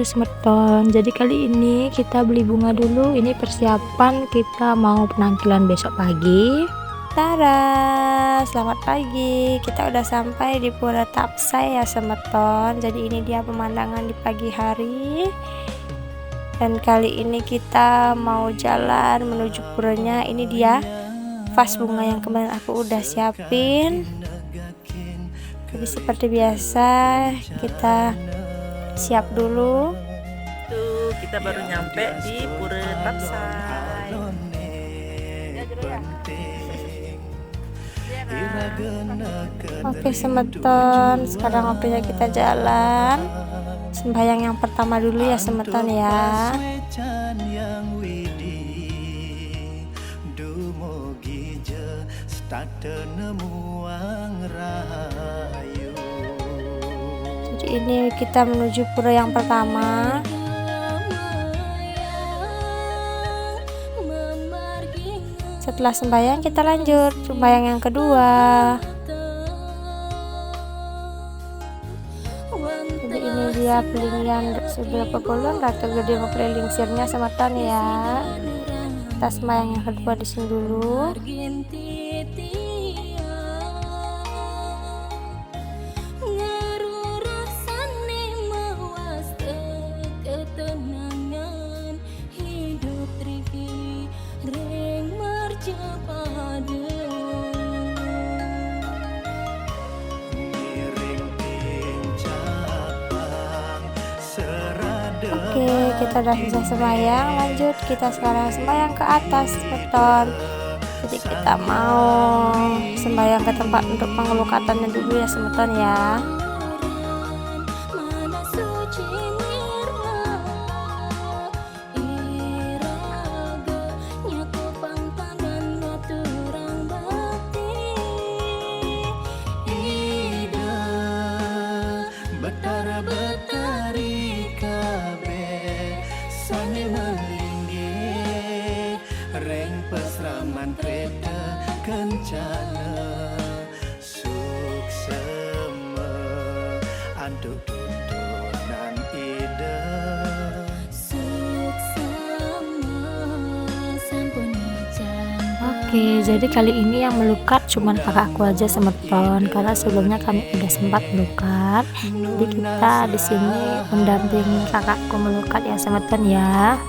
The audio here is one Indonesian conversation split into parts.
dulu semeton. Jadi kali ini kita beli bunga dulu. Ini persiapan kita mau penampilan besok pagi. Tara, selamat pagi. Kita udah sampai di Pura Tapsai ya semeton. Jadi ini dia pemandangan di pagi hari. Dan kali ini kita mau jalan menuju puranya. Ini dia vas bunga yang kemarin aku udah siapin. Jadi seperti biasa kita siap dulu. Tuh kita baru nyampe di Pura Tapsai. Oke semeton, sekarang waktunya kita jalan. Sembahyang yang pertama dulu ya semeton ya. Jadi ini kita menuju pura yang pertama. Setelah sembahyang kita lanjut sembahyang yang kedua. Jadi ini dia pelinggian seberapa kolon Ratu Gede mempelingsirnya semeton ya. Kita sembahyang yang kedua di sini dulu. Oke, kita udah selesai sembahyang, lanjut kita sekarang sembahyang ke atas beton. Jadi kita mau sembahyang ke tempat untuk pengelukatannya dulu ya semeton ya. Kencana suksema anduk tuntunan ide Oke, jadi kali ini yang melukat cuman kakakku aja semeton karena sebelumnya kami udah sempat melukat. Jadi kita di sini mendampingi kakakku melukat ya semeton ya.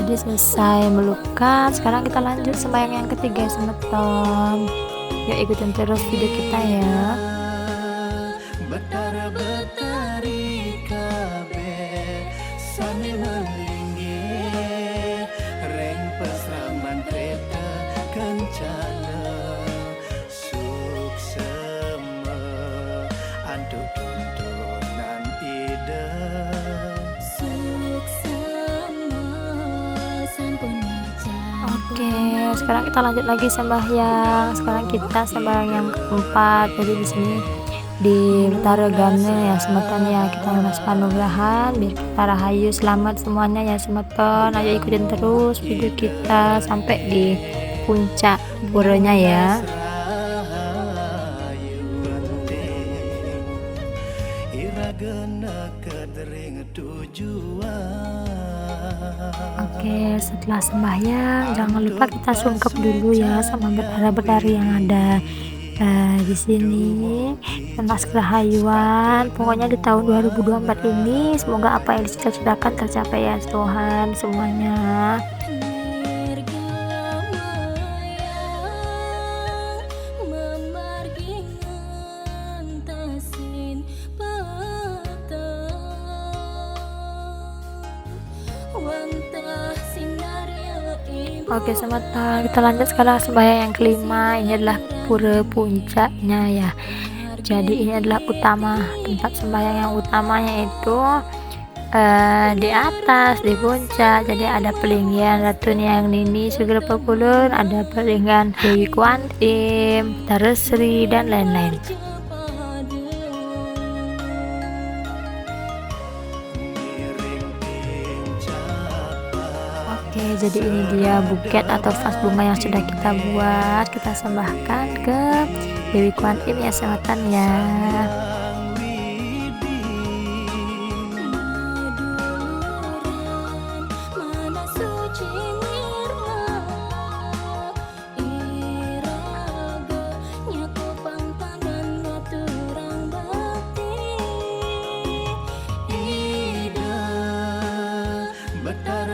Jadi selesai melukat, sekarang kita lanjut sembahyang yang ketiga semeton. Yuk ikutin terus video kita ya. Oke, sekarang kita lanjut lagi sembahyang. Sekarang kita sembahyang yang keempat. Jadi di sini di Tarogane ya semeton ya, kita harus panugrahan biar kita rahayu selamat semuanya ya semeton. Ayo ikutin terus video kita sampai di puncak puranya ya. Oke, setelah sembahyang jangan lupa kita sungkep dulu ya sama berhala-berhala yang ada di sini. Penas kerahayuan. Pokoknya di tahun 2024 ini semoga apa yang dicita-citakan tercapai ya Tuhan semuanya. Oke semeton, kita lanjut sekarang sembahyang yang kelima. Ini adalah pura puncaknya ya. Jadi ini adalah utama, tempat sembahyang yang utamanya itu di atas, di puncak. Jadi ada pelinggian Ratu Hyang Nini Sugeng Pepulun, ada pelinggian Dewi Kuan Im, Taresri dan lain-lain. Oke, jadi ini dia buket atau vas bunga yang sudah kita buat, kita sembahkan ke Dewi Kuan Im ya semeton ya.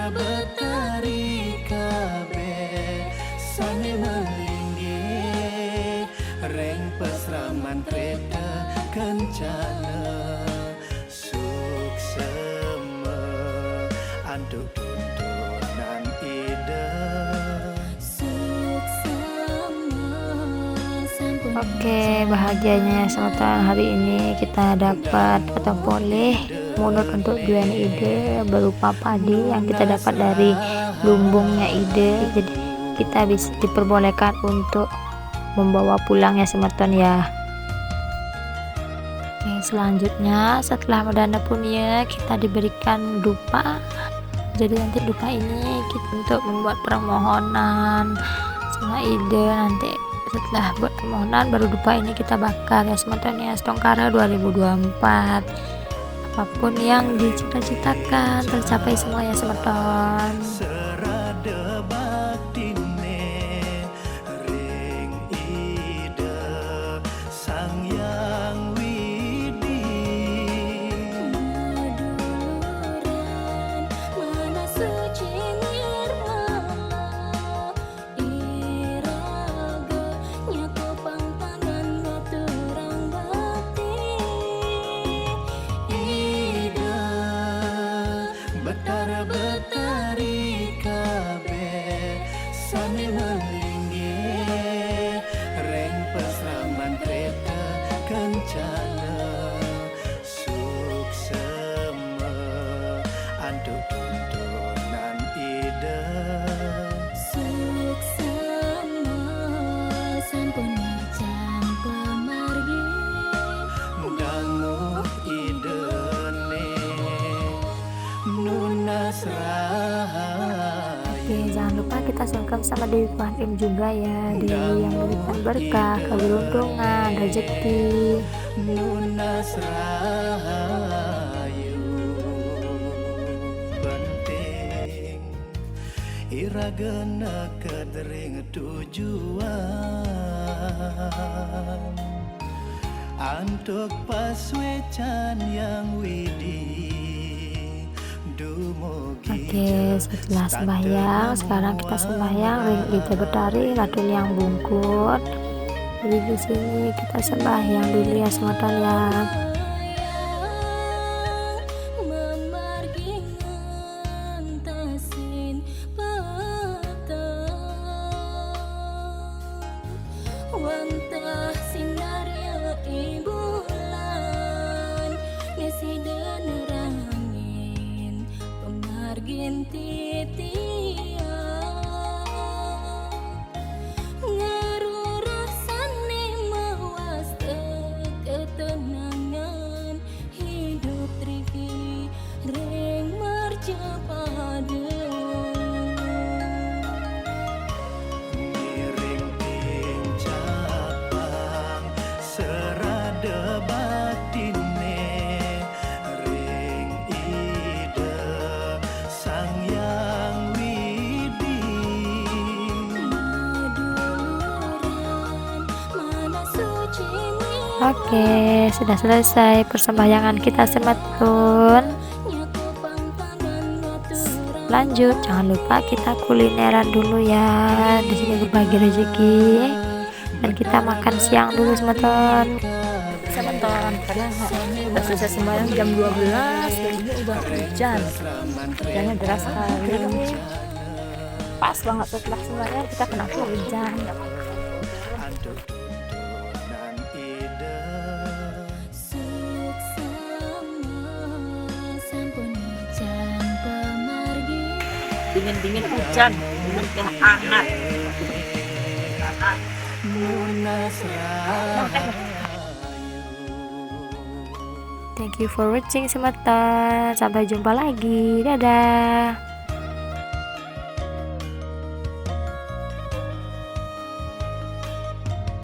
Betari kabeh sane melinggi reng pesraman kereta kencana suksema anduk tuntunan ide. Oke, bahagianya semeton hari ini kita dapat atau boleh munut untuk jualan ide berupa padi yang kita dapat dari lumbungnya ide. Jadi kita bisa diperbolehkan untuk membawa pulang ya semeton ya. Oke, selanjutnya setelah mendana punya kita diberikan dupa. Jadi nanti dupa ini kita untuk membuat permohonan sama ide. Nanti setelah buat permohonan baru dupa ini kita bakar ya semeton ya. Stongkara 2024, apapun yang dicita-citakan tercapai semua ya semeton. Serada baktine ring ide sang yang widi mana suci nirmala iraga nyaku pangtanan baturang bakti ide betari kabeh sane melinggi reng pesraman kereta kencana suksema anduk tuntunan ide. suksama sampun marjan pemargi Dangu idene nunas Oke, jangan lupa kita sungkem sama Dewi Kuan Im juga ya, Dewi yang memberikan berkah, keberuntungan, rezeki. nunas rahayu penting iragena kedering tujuan antuk paswecan yang widi dumugi. Oke, setelah sembahyang, sekarang kita sembahyang ring ide betari Ratu Hyang Bungkut. Jadi di sini kita sembahyang dulu ya semeton ya. memargingan tasin patah wantah sinarya ibulan ngisi denerangin pemargin titian ngarurasane mawas ketenangan hidup triki reng marjapada Miring pincapang serada batine ring ide sang yang widi maduluran mana suci Oke, sudah selesai persembahyangan kita semeton. nyaku pangtanan baturang Lanjut, jangan lupa kita kulineran dulu ya. Di sini berbagi rezeki dan kita makan siang dulu semeton. Semeton, karena udah selesai sembahyang jam 12 dan ini udah hujan. Hujannya deras sekali. Pas banget setelah sebenarnya kita kena hujan. nan ide Suksama sampun hujan pemargi. Dingin-dingin hujan, minum teh hangat. munas rahayu. Thank you for watching semata. Sampai jumpa lagi. Dadah.